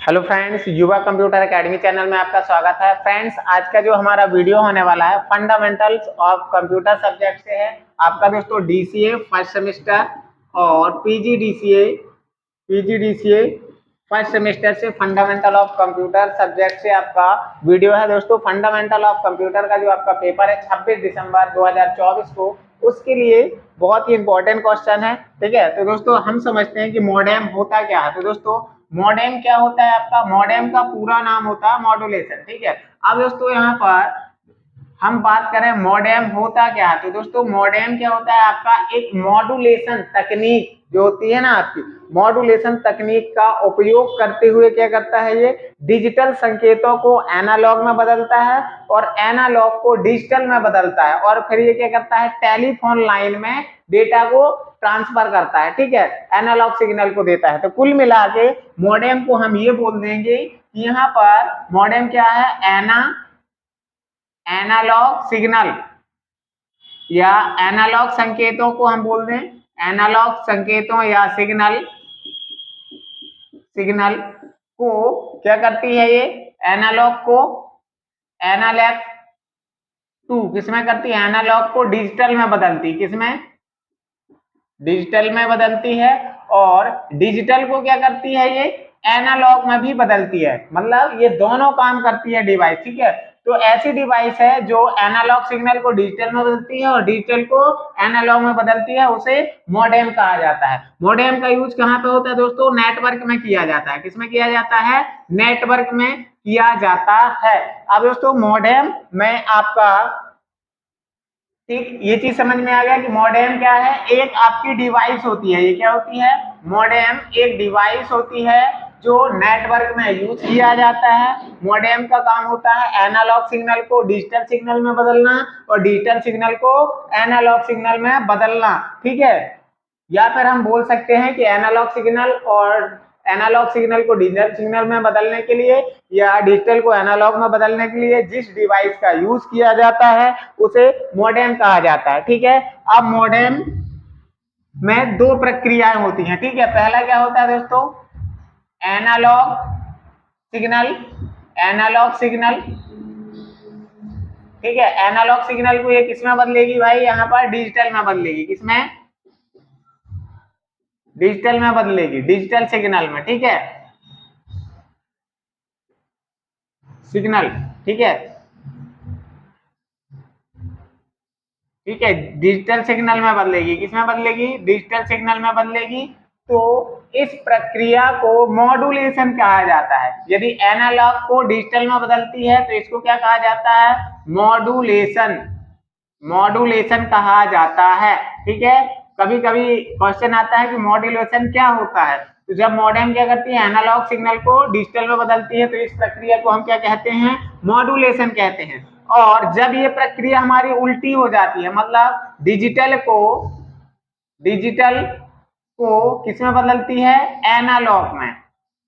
Hello friends, युवा computer academy channel में आपका स्वागत है। फ्रेंड्स, आज का जो हमारा वीडियो होने वाला है फंडामेंटल्स ऑफ कंप्यूटर सब्जेक्ट से है। आपका दोस्तों डीसीए फर्स्ट सेमेस्टर और पीजीडीसीए फर्स्ट सेमेस्टर से फंडामेंटल ऑफ कंप्यूटर सब्जेक्ट से आपका वीडियो है। दोस्तों, फंडामेंटल ऑफ कंप्यूटर का जो आपका पेपर है 26 दिसंबर 2024 को, उसके लिए बहुत ही इंपॉर्टेंट क्वेश्चन है। ठीक है, तो दोस्तों हम समझते हैं कि मॉडेम होता क्या है। तो दोस्तों मॉडेम क्या होता है, आपका मॉडेम का पूरा नाम होता है मॉड्यूलेशन। ठीक है, अब दोस्तों यहाँ पर हम बात करें मॉडेम होता क्या है। तो दोस्तों मॉडेम क्या होता है, आपका एक मॉड्यूलेशन तकनीक जो होती है ना, आपकी मॉड्यूलेशन तकनीक का उपयोग करते हुए क्या करता है, ये डिजिटल संकेतों को एनालॉग में बदलता है और एनालॉग को डिजिटल में बदलता है, और फिर ये क्या करता है, टेलीफोन लाइन में डेटा को ट्रांसफर करता है। ठीक है, एनालॉग सिग्नल को देता है। तो कुल मिला के मॉडेम को हम ये बोल देंगे कि यहाँ पर मॉडेम क्या है, एनालॉग सिग्नल या एनालॉग संकेतों को हम बोल दें, एनालॉग संकेतों या सिग्नल को क्या करती है, ये एनालॉग को एनालॉग टू किसमें करती है, एनालॉग को डिजिटल में बदलती, किसमें, डिजिटल में बदलती है, और डिजिटल को क्या करती है, ये एनालॉग में भी बदलती है। मतलब ये दोनों काम करती है डिवाइस। ठीक है, तो ऐसी डिवाइस है जो एनालॉग सिग्नल को डिजिटल में बदलती है और डिजिटल को एनालॉग में बदलती है, उसे मॉडेम कहा जाता है। मॉडेम का यूज कहाँ पे होता है दोस्तों, नेटवर्क में किया जाता है। किसमें किया जाता है, नेटवर्क में किया जाता है। अब दोस्तों मॉडेम में आपका, ठीक, ये चीज समझ में आ गया कि मॉडेम क्या है, एक आपकी डिवाइस होती है। ये क्या होती है, मॉडेम एक डिवाइस होती है जो नेटवर्क में यूज किया जाता है। मॉडेम का काम होता है एनालॉग सिग्नल को डिजिटल सिग्नल में बदलना और डिजिटल सिग्नल को एनालॉग सिग्नल में बदलना। ठीक है, या फिर हम बोल सकते हैं कि एनालॉग सिग्नल को डिजिटल सिग्नल में बदलने के लिए या डिजिटल को एनालॉग में बदलने के लिए जिस डिवाइस का यूज किया जाता है उसे मॉडेम कहा जाता है। ठीक है, अब मॉडेम में दो प्रक्रियाएं होती हैं। ठीक है, पहला क्या होता है दोस्तों, एनालॉग सिग्नल। ठीक है, एनालॉग सिग्नल को ये किसमें बदलेगी भाई, यहाँ पर डिजिटल में बदलेगी। किसमें, डिजिटल में बदलेगी, डिजिटल सिग्नल में। ठीक है, सिग्नल। ठीक है, ठीक है, डिजिटल सिग्नल में बदलेगी। किसमें बदलेगी, डिजिटल सिग्नल में बदलेगी। तो इस प्रक्रिया को मॉड्यूलेशन कहा जाता है। यदि एनालॉग को डिजिटल में बदलती है तो इसको क्या कहा जाता है, मॉड्यूलेशन कहा जाता है। ठीक है, कभी कभी क्वेश्चन आता है कि मॉड्यूलेशन क्या होता है। तो जब मॉडेम क्या करती है, एनालॉग सिग्नल को डिजिटल में बदलती है, तो इस प्रक्रिया को हम क्या कहते हैं, मॉड्यूलेशन कहते हैं। और जब ये प्रक्रिया हमारी उल्टी हो जाती है, मतलब डिजिटल को किसमें बदलती है, एनालॉग में,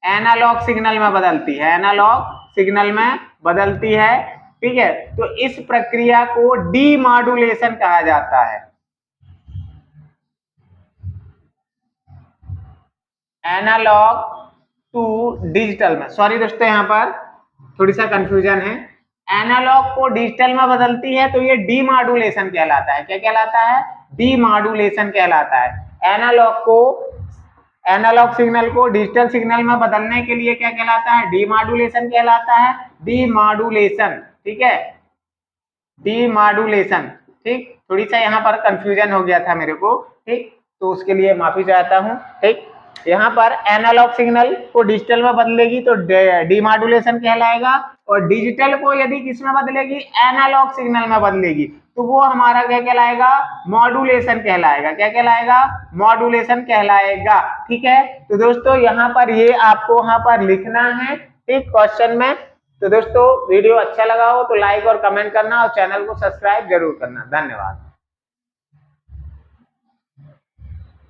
एनालॉग सिग्नल में बदलती है, एनालॉग सिग्नल में बदलती है। ठीक है, तो इस प्रक्रिया को डीमॉड्यूलेशन कहा जाता है, एनालॉग टू डिजिटल में। सॉरी दोस्तों, यहाँ पर थोड़ी सा कंफ्यूजन है। एनालॉग को डिजिटल में बदलती है तो ये डीमॉड्यूलेशन कहलाता है। क्या कहलाता है, डीमॉड्यूलेशन कहलाता है। एनालॉग सिग्नल को डिजिटल सिग्नल में बदलने के लिए क्या कहलाता है, डीमॉड्यूलेशन कहलाता है, डीमॉड्यूलेशन। ठीक है, डीमॉड्यूलेशन। ठीक, थोड़ी सा यहाँ पर कंफ्यूजन हो गया था मेरे को। ठीक, तो उसके लिए माफी चाहता हूँ। ठीक, यहाँ पर एनालॉग सिग्नल को डिजिटल में बदलेगी तो डीमॉड्यूलेशन कहलाएगा, और डिजिटल को यदि किसमें बदलेगी, एनालॉग सिग्नल में बदलेगी, तो वो हमारा क्या कहलाएगा, मॉड्यूलेशन कहलाएगा। क्या कहलाएगा, मॉड्यूलेशन कहलाएगा। ठीक है, तो दोस्तों यहाँ पर ये आपको यहाँ पर लिखना है, ठीक, क्वेश्चन में। तो दोस्तों वीडियो अच्छा लगा हो तो लाइक और कमेंट करना और चैनल को सब्सक्राइब जरूर करना। धन्यवाद।